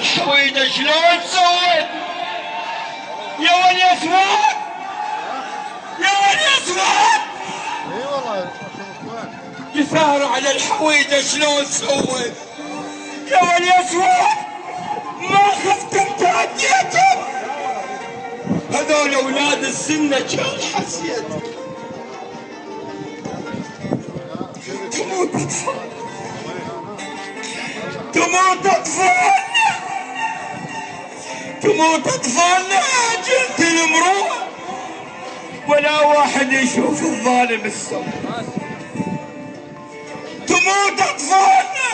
الحويدة شلون سويت؟ يا ولي اسود يا ولي اسود اي والله يسهر على الحويدة شلون سويت؟ يا ولي اسود ما خفتم تعديتم هذول اولاد السنة كان حسيت تموت اطفال تموت اطفالنا تموت اطفالنا عجلت المروءة ولا واحد يشوف الظالم السوء تموت اطفالنا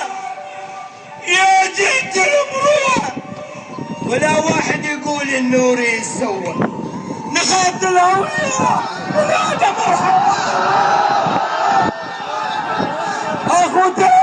يا جلد المروءة ولا واحد يقول النور يسوى نخاف الاولياء ولا مرحبا اخوتي